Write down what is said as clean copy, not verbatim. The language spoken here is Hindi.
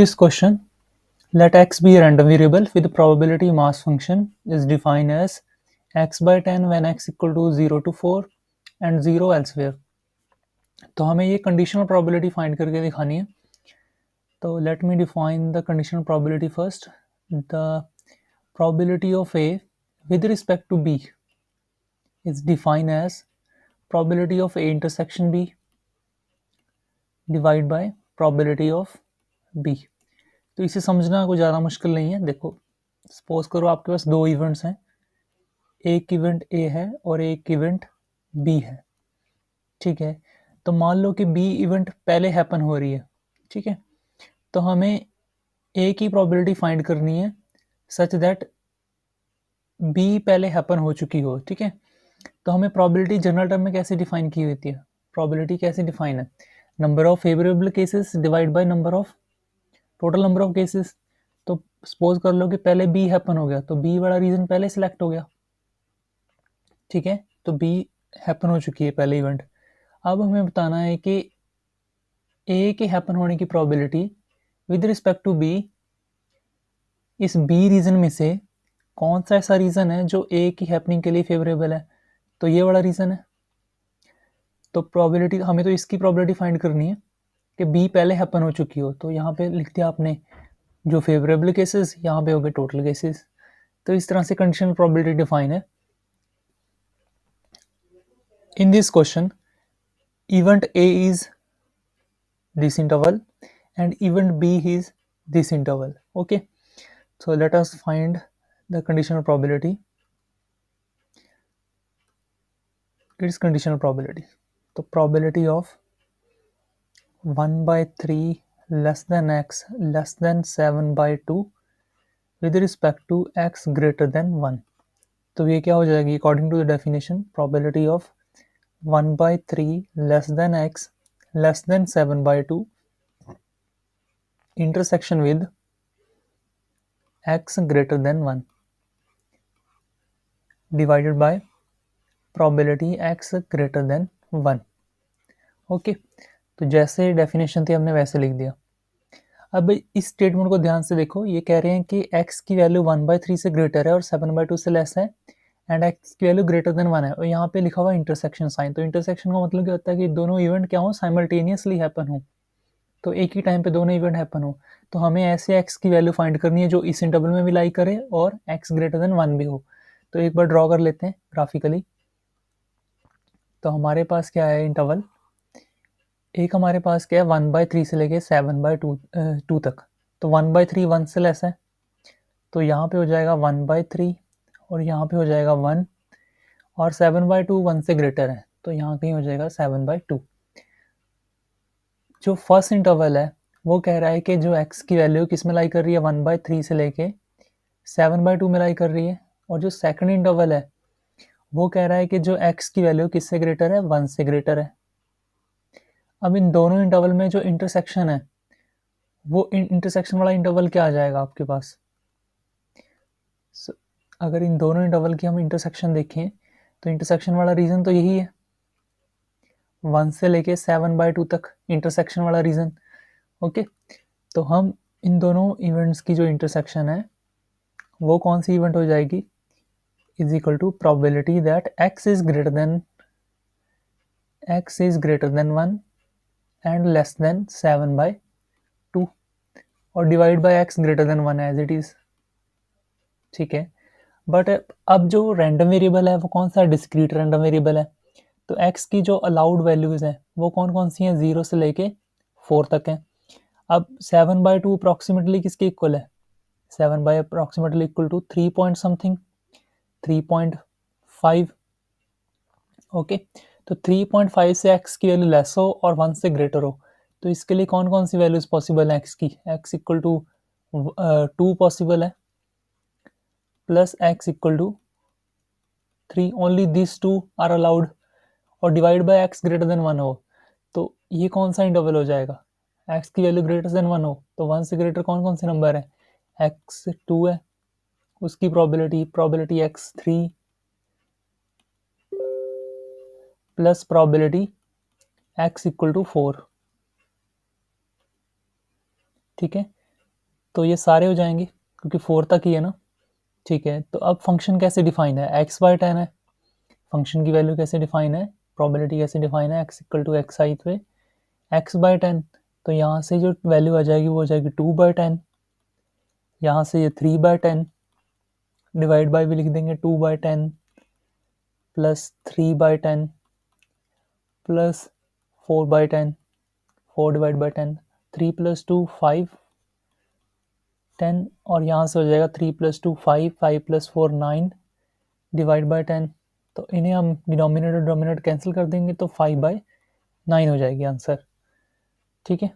This question, let x be a random variable with probability mass function is defined as x by 10 when x equal to 0 to 4 and 0 elsewhere. तो हमें ये कंडीशनल प्रोबेबिलिटी फाइंड करके दिखानी है. तो let me define the conditional probability first. The probability of A with respect to B is defined as probability of A intersection B divided by probability of B. तो इसे समझना कोई ज़्यादा मुश्किल नहीं है. देखो, सपोज करो आपके पास दो इवेंट्स हैं, एक इवेंट ए है और एक इवेंट बी है. ठीक है, तो मान लो कि बी इवेंट पहले हैपन हो रही है. ठीक है, तो हमें ए की प्रोबेबिलिटी फाइंड करनी है सच दैट बी पहले हैपन हो चुकी हो. ठीक है, तो हमें प्रोबेबिलिटी जनरल टर्म में कैसे डिफाइन की होती है? प्रोबेबिलिटी कैसे डिफाइन है? Number of favourable cases divide by number of total number of cases. तो सपोज कर लो कि पहले बी हैपन हो गया, तो बी वाला रीजन पहले सिलेक्ट हो गया. ठीक है, तो बी हैपन हो चुकी है पहले इवेंट. अब हमें बताना है कि ए के हैपन होने की probability with respect to B, इस बी रीजन में से कौन सा ऐसा रीजन है जो ए की हैपनिंग के लिए फेवरेबल है? तो ये वाला रीजन है. तो प्रोबेबिलिटी हमें तो इसकी प्रोबेबिलिटी फाइंड करनी है कि बी पहले हैपन हो चुकी हो. तो यहाँ पे लिख दिया आपने जो फेवरेबल केसेस, यहाँ पे हो गए टोटल केसेस. तो इस तरह से कंडीशनल प्रोबेबिलिटी डिफाइन है. In this question event A is this interval and event B is this interval. Okay, so let us find the conditional probability. Its conditional probability, the probability of 1 by 3 less than x less than 7 by 2 with respect to x greater than 1. तो ये क्या हो जाएगी? According to the definition, probability of 1 by 3 less than x less than 7 by 2 intersection with x greater than 1 divided by probability x greater than 1. Okay, तो जैसे डेफिनेशन थी हमने वैसे लिख दिया. अब इस स्टेटमेंट को ध्यान से देखो. ये कह रहे हैं कि x की वैल्यू 1/3 से ग्रेटर है और 7/2 से लेस है एंड x की वैल्यू ग्रेटर देन 1 है. और यहाँ पे लिखा हुआ इंटरसेक्शन साइन. तो इंटरसेक्शन का मतलब क्या होता है कि दोनों इवेंट क्या हो, साइमल्टेनियसली हैपन हो. तो एक ही टाइम पे दोनों इवेंट हैपन हो. तो हमें ऐसे x की वैल्यू फाइंड करनी है जो इस इंटरवल में भी लाई करे और x ग्रेटर देन 1 भी हो. तो एक बार ड्रॉ कर लेते हैं ग्राफिकली. तो हमारे पास क्या है इंटरवल? एक हमारे पास क्या है 1/3 से लेके 7/2 तक. तो 1/3 1 से लेस है, तो यहाँ पे हो जाएगा 1/3 और यहाँ पे हो जाएगा 1 और 7/2 1 से ग्रेटर है, तो यहाँ कहीं हो जाएगा 7/2. जो फर्स्ट इंटरवल है वो कह रहा है कि जो x की वैल्यू किस में लाई कर रही है, 1/3 से लेके 7/2 में लाई कर रही है. और जो सेकंड इंटरवल है वो कह रहा है कि जो x की वैल्यू किससे ग्रेटर है, 1 से ग्रेटर है. अब इन दोनों इंटरवल में जो इंटरसेक्शन है वो इंटरसेक्शन वाला इंटरवल क्या आ जाएगा आपके पास? अगर इन दोनों इंटरवल की हम इंटरसेक्शन देखें तो इंटरसेक्शन वाला रीजन तो यही है, 1 से लेके 7/2 तक इंटरसेक्शन वाला रीजन. ओके, तो हम इन दोनों इवेंट्स की जो इंटरसेक्शन है वो कौन सी इवेंट हो जाएगी? Is equal to probability that x is greater than 1 and less than 7/2 और divide by x greater than 1 as it is. ठीक है, बट अब जो रैंडम वेरिएबल है वो कौन सा? डिस्क्रीट रैंडम वेरिएबल है. तो x की जो अलाउड वैल्यूज हैं वो कौन कौन सी हैं? 0 से लेके 4 तक हैं. अब 7/2 अप्रॉक्सीमेटली किसके इक्वल है? 7 by approximately equal to 3 point something, 3.5. Okay, तो 3.5 से x की वैल्यू लेस हो और 1 से ग्रेटर हो, तो इसके लिए कौन कौन सी वैल्यूज पॉसिबल है x की? x इक्वल टू 2 पॉसिबल है, plus x equal to 3. Only this 2 are allowed. और divide by x greater than 1 हो, तो ये कौन सा इंटरवल हो जाएगा? x की वैल्यू ग्रेटर देन 1 हो, तो 1 से ग्रेटर कौन कौन से नंबर है? x 2 है, उसकी probability x 3 plus probability x equal to 4. ठीक है, तो ये सारे हो जाएंगे क्योंकि 4 तक ही है ना, ठीक है। तो अब फंक्शन कैसे डिफाइन है, x/10 है। फंक्शन की वैल्यू कैसे डिफाइन है, प्रोबेबिलिटी कैसे डिफाइन है, x इक्वल टू एक्स आई पे x/10। तो यहाँ से जो वैल्यू आ जाएगी वो आ जाएगी 2/10। यहाँ से ये 3/10 डिवाइड बाय भी लिख देंगे 2/10 plus 3/10 plus 4/10, 4 divide by 10, 3 plus 2 5 10, और यहाँ से हो जाएगा 3 प्लस 2 5, 5 प्लस 4 9 डिवाइड बाय 10। तो इन्हें हम डिनोमिनेटर डोमिनेटर कैंसिल कर देंगे तो 5/9 हो जाएगी आंसर, ठीक है।